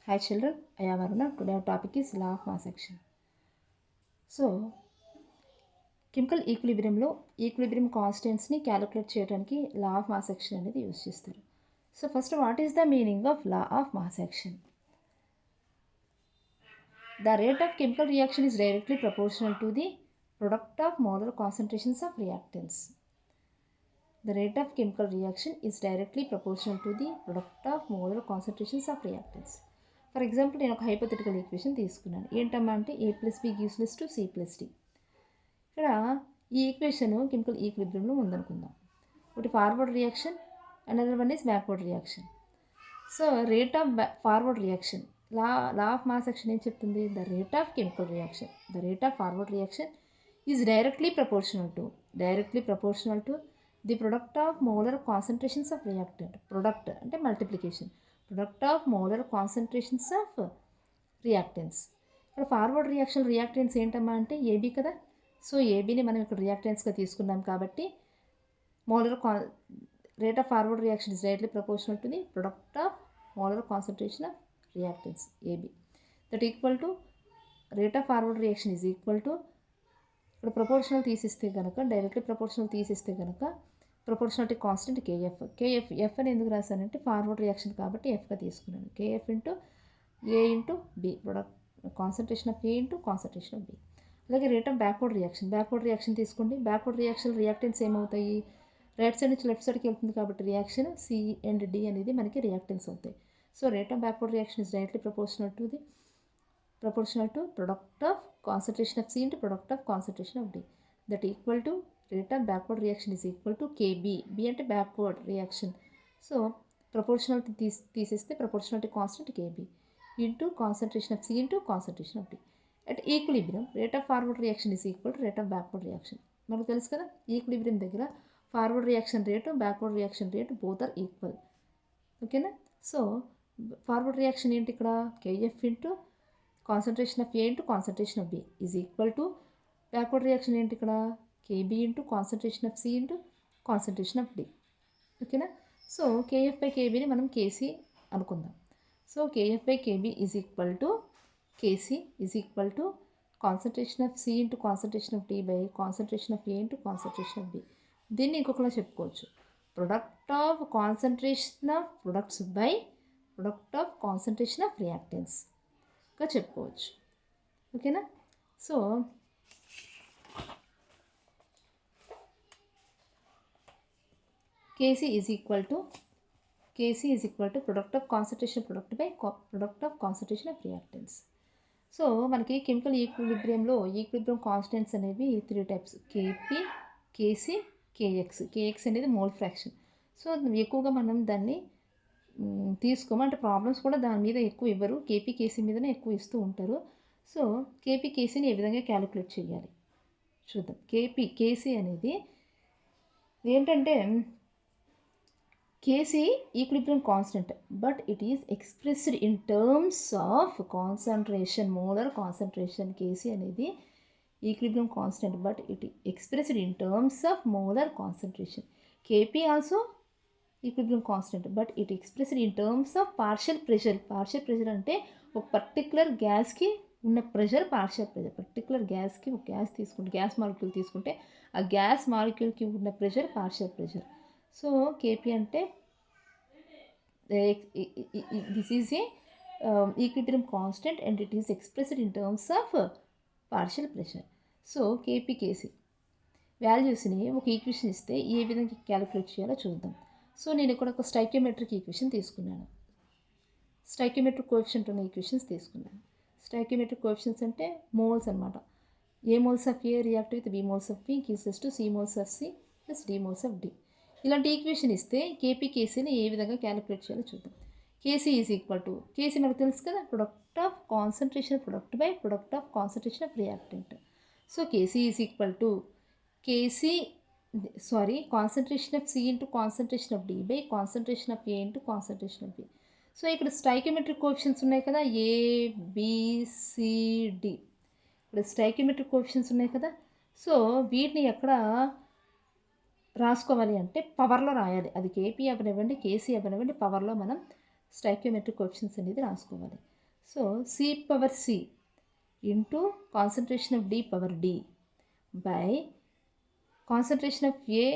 Hi children, I am Aruna. Today our topic is law of mass action. So, chemical ఈక్విలిబ్రియంలో equilibrium కాన్స్టెంట్స్ని calculate చేయడానికి law of mass action అనేది use చేస్తారు. So first what is the meaning of law of mass action? The rate of chemical reaction is directly proportional to the product of molar concentrations of reactants. The rate of chemical reaction is directly proportional to the product of molar concentrations of reactants. For example నేను ఒక hypothetical equation తీసుకున్నాను. ఏంటమ్మా అంటే A+B gives to C+D. ఇక్కడ ఈ equation chemical ఈక్విలిబ్రియంలో ఉందనుకుందాం. ఒకటి forward reaction, another one is backward reaction. So rate of forward reaction, law of mass action ఏం చెప్తుంది? The rate of chemical reaction, the rate of forward reaction is directly proportional to the product of molar concentrations of reactant. Product అంటే multiplication, product of molar concentrations of reactants. ఇక్కడ forward reactants ఏంటమ్మా అంటే AB కదా. So ఏబీని మనం ఇక్కడ రియాక్టెన్స్గా తీసుకున్నాం కాబట్టి Moller rate of forward reaction is directly proportional to the product of molar concentration of reactance AB. That equal to rate of forward reaction is equal to, ఇక్కడ proportional తీసిస్తే కనుక, directly proportional తీసిస్తే కనుక proportionality constant F అని ఎందుకు రాశానంటే forward reaction కాబట్టి ఎఫ్గా తీసుకున్నాను. K F into A into B, product concentration of A into concentration of B. అలాగే rate of backward reaction తీసుకోండి. బ్యాక్వర్డ్ రియాక్షన్ రియాక్టెన్స్ ఏమవుతాయి? రైట్ సైడ్ నుంచి లెఫ్ట్ సైడ్కి వెళ్తుంది కాబట్టి రియాక్షన్ సి అండ్ డి అనేది మనకి రియాక్టెన్స్ అవుతాయి. So rate of backward reaction is directly proportional to product of concentration of C into product of concentration of D. That equal to rate of backward reaction is equal to KB. B అంటే backward reaction. So proportionality తీసేస్తే proportionality constant KB into concentration of C into concentration of D. At equilibrium rate of forward reaction is equal to rate of backward reaction. మనకు తెలుసు కదా, equilibrium దగ్గర forward reaction rate, backward reaction rate both are equal. ఓకేనా? So forward reaction ఏంటి ఇక్కడ? K F into concentration of A into concentration of B is equal to backward reaction ఏంటి ఇక్కడ? K B into concentration of C into concentration of D. ఓకేనా? So K F by కేబీని మనం K C అనుకుందాం. So K F by K B is equal to K C is equal to concentration of C into concentration of D by concentration of A into concentration of B. దీన్ని ఇంకొకలా చెప్పుకోవచ్చు, product of concentration of products by product of concentration of reactants గా చెప్పుకోవచ్చు. ఓకేనా? So KC is equal to product of concentration product by product of concentration of reactants. So మనకి chemical equilibrium constants అనేవి 3 types: K P, K C, K X అనేది mole fraction. So ఎక్కువగా మనం దాన్ని తీసుకోము, అంటే ప్రాబ్లమ్స్ కూడా దాని మీద ఎక్కువ ఇవ్వరు, కేపీ కేసీ మీదనే ఎక్కువ ఇస్తూ ఉంటారు. సో కేపీ కేసీని ఏ విధంగా క్యాలిక్యులేట్ చేయాలి చూద్దాం. కేసీ అనేది ఏంటంటే KC equilibrium constant, but it is expressed in terms of concentration, molar concentration. KC అనేది equilibrium constant, but it expressed in terms of molar concentration. KP also equilibrium constant, but it expressed in terms of partial pressure అంటే ఒక particular గ్యాస్కి ఉన్న pressure partial pressure. Particular గ్యాస్కి ఒక gas molecule తీసుకుంటే ఆ gas మాలిక్యూల్కి ఉన్న pressure partial pressure. So KP అంటే this is a equilibrium constant and it is expressed in terms of partial pressure. So KP KC వాల్యూస్ని ఒక ఈక్వేషన్ ఇస్తే ఏ విధంగా క్యాలిక్యులేట్ చేయాలో చూద్దాం. సో నేను ఇక్కడ ఒక స్టైకియోమెట్రిక్ ఈక్వేషన్ తీసుకున్నాను. స్టైకియోమెట్రిక్ కోఎఫిషియంట్ ఉన్న ఈక్వేషన్స్ తీసుకున్నాను. స్టైకియోమెట్రిక్ కోఎఫిషియంట్స్ అంటే మోల్స్ అనమాట. A moles of A react with B moles of B equals to C moles of C plus D moles of D. ఇలాంటి ఈక్వేషన్ ఇస్తే కేపీ కేసీని ఏ విధంగా క్యాలిక్యులేట్ చేయాలో చూద్దాం. KC is equal to, KC మనకు తెలుసు కదా, product of concentration product by product of concentration of reactant. So KC is equal to concentration of C into concentration of D by concentration of A into concentration of B. So ఇక్కడ stoichiometric coefficients ఉన్నాయి కదా, A B C D. ఇక్కడ stoichiometric coefficients ఉన్నాయి కదా. So వీటిని ఎక్కడ రాసుకోవాలి అంటే పవర్లో రాయాలి. అది కేపీ అవ్వనివ్వండి, కేసీ అవ్వనివ్వండి, పవర్లో మనం స్టైకియోమెట్రిక్ కోఎఫిషియంట్స్ అనేది రాసుకోవాలి. So C power C into concentration of D power D by concentration of A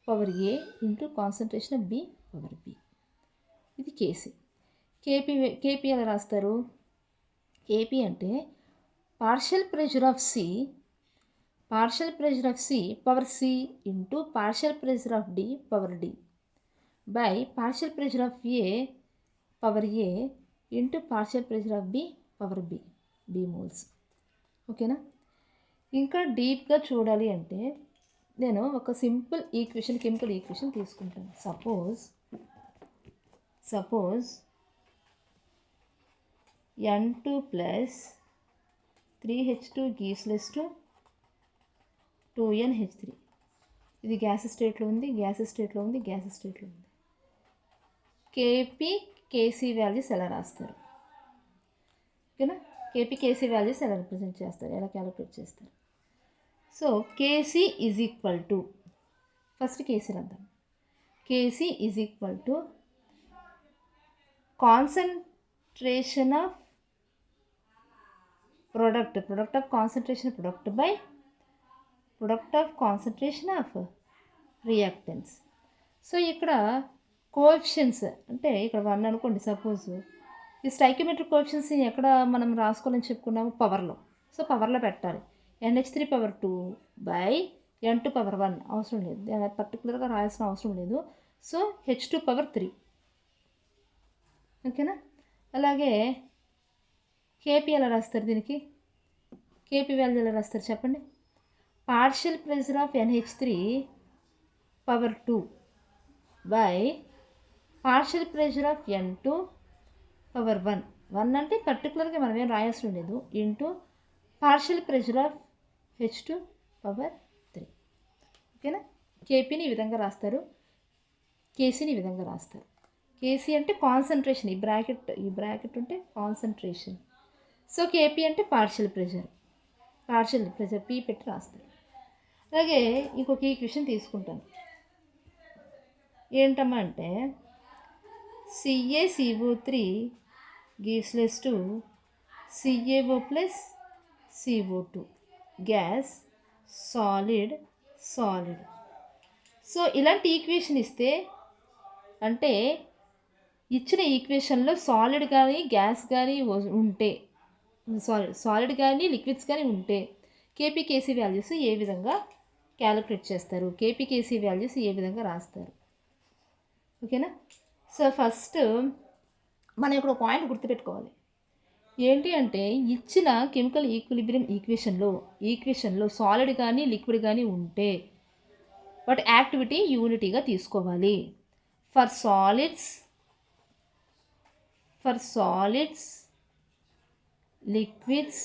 power A into concentration of B power B. ఇది కేసీ. కేపీ ఎలా రాస్తారు? కేపీ అంటే partial pressure of C power C into partial pressure of D power D by partial pressure of A power A into partial pressure of B power B moles. ఓకేనా? ఇంకా డీప్గా చూడాలి అంటే నేను ఒక సింపుల్ కెమికల్ ఈక్వేషన్ తీసుకుంటాను. Suppose N2 plus 3H2 gives less to 2NH3. ఇది gas స్టేట్లో ఉంది. కేపీ కేసీ వాల్యూస్ ఎలా రాస్తారు? ఓకేనా? కేపీ కేసీ వాల్యూస్ ఎలా రిప్రజెంట్ చేస్తారు, ఎలా క్యాలిక్యులేట్ చేస్తారు? So KC is equal to, first KC రాద్దాం. KC is equal to concentration of product of concentration product by product of concentration of reactants. So ఇక్కడ coefficients అంటే ఇక్కడ 1 అనుకోండి సపోజ్. ఈ స్టైకియోమెట్రిక్ కోఎఫిషియన్స్ని ఎక్కడ మనం రాసుకోవాలని చెప్పుకున్నాము? పవర్లో. సో పవర్లో పెట్టాలి. NH3 power 2 by N2 power 1 అవసరం లేదు, పర్టికులర్గా రాయాల్సిన అవసరం లేదు. So H2 power 3. ఓకేనా? అలాగే కేపీ ఎలా రాస్తారు? దీనికి కేపీ వాల్యూ ఎలా రాస్తారు చెప్పండి? Partial pressure of NH3 power 2 by partial pressure of N2 power 1 అంటే పర్టికులర్గా మనం ఏం రాయాల్సిన లేదు, into partial pressure of H2 power 3. ఓకేనా? కేపీని ఈ విధంగా రాస్తారు, కేసీని ఈ విధంగా రాస్తారు. కేసీ అంటే కాన్సన్ట్రేషన్, ఈ బ్రాకెట్ ఉంటే కాన్సన్ట్రేషన్. సో కేపీ అంటే పార్షియల్ ప్రెషర్ పీ పెట్టి రాస్తారు. అలాగే ఇంకొక ఈక్వేషన్ తీసుకుంటాను. ఏంటమ్మా అంటే CaCO3 gives less to CaO plus CO2 gas solid. So ఇలాంటి ఈక్వేషన్ ఇస్తే అంటే ఇచ్చిన ఈక్వేషన్లో సాలిడ్ కానీ గ్యాస్ కానీ ఉంటే, సాలిడ్ కానీ లిక్విడ్స్ కానీ ఉంటే కేపీ కేసీ వాల్యూస్ ఏ విధంగా క్యాలిక్యులేట్ చేస్తారు, కేపీ కేసీ వాల్యూస్ ఏ విధంగా రాస్తారు? ఓకేనా? సో ఫస్ట్ మనం ఇక్కడ ఒక పాయింట్ గుర్తుపెట్టుకోవాలి. ఏంటి అంటే ఇచ్చిన కెమికల్ ఈక్విలిబ్రియం ఈక్వేషన్లో సాలిడ్ కానీ లిక్విడ్ కానీ ఉంటే వాటి యాక్టివిటీ యూనిటీగా తీసుకోవాలి. For solids liquids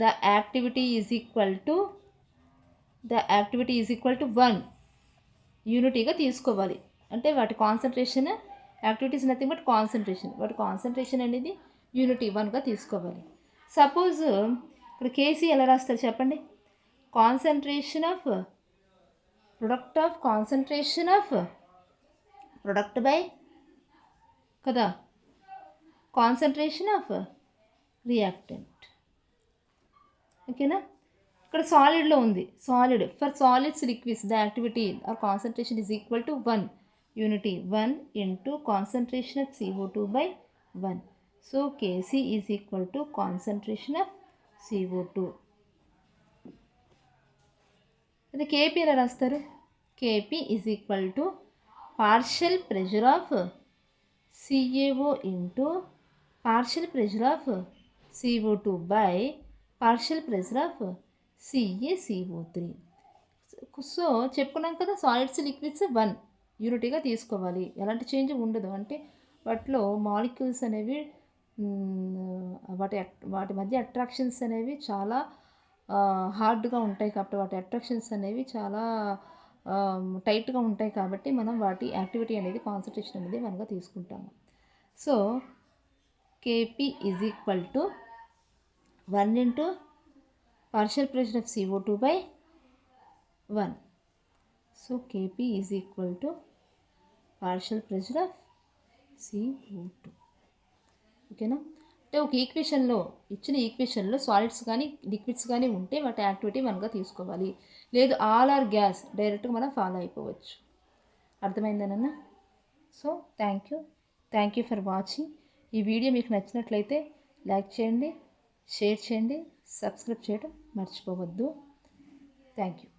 the activity is equal to 1 యూనిటీగా తీసుకోవాలి. అంటే వాటి concentration, activities nothing but concentration అనేది యూనిటీ 1గా తీసుకోవాలి. సపోజ్ ఇక్కడ కేసీ ఎలా రాస్తారు చెప్పండి? కాన్సన్ట్రేషన్ ఆఫ్ ప్రొడక్ట్ బై కదా కాన్సన్ట్రేషన్ ఆఫ్ రియాక్టెంట్. ఓకేనా? ఇక్కడ సాలిడ్లో ఉంది. For solids liquids the activity are concentration is equal to 1 unity 1 into concentration of CO2 by 1. So KC is equal to concentration of CO2. అది K P ఎలా రాస్తారు? K P is equal to partial pressure of CaO into partial pressure of CO2 by partial pressure of CaCO3. So చెప్పుకున్నాం కదా, solids liquids 1 యూనిటీగా తీసుకోవాలి, ఎలాంటి change ఉండదు. అంటే వాటిలో మాలిక్యూల్స్ అనేవి వాటి మధ్య అట్రాక్షన్స్ అనేవి చాలా హార్డ్గా ఉంటాయి కాబట్టి, వాటి అట్రాక్షన్స్ అనేవి చాలా టైట్గా ఉంటాయి కాబట్టి మనం వాటి యాక్టివిటీ అనేది కాన్సన్ట్రేషన్ అనేది మనగా తీసుకుంటాము. So KP is equal to 1 into partial pressure of CO2 by 1. So KP is equal to partial pressure of CO2. ఓకేనా. అంటే ఒక ఈక్వేషన్లో ఇచ్చిన ఈక్వేషన్లో సాలిడ్స్ కానీ లిక్విడ్స్ కానీ ఉంటే వాటి యాక్టివిటీ 1గా తీసుకోవాలి. లేదు ఆల్ ఆర్ గ్యాస్ డైరెక్ట్గా మనం ఫాలో అయిపోవచ్చు. అర్థమైందనన్నా. So thank you for watching. ఈ వీడియో మీకు నచ్చినట్లయితే లైక్ చేయండి, షేర్ చేయండి, సబ్స్క్రైబ్ చేయడం మర్చిపోవద్దు. Thank you.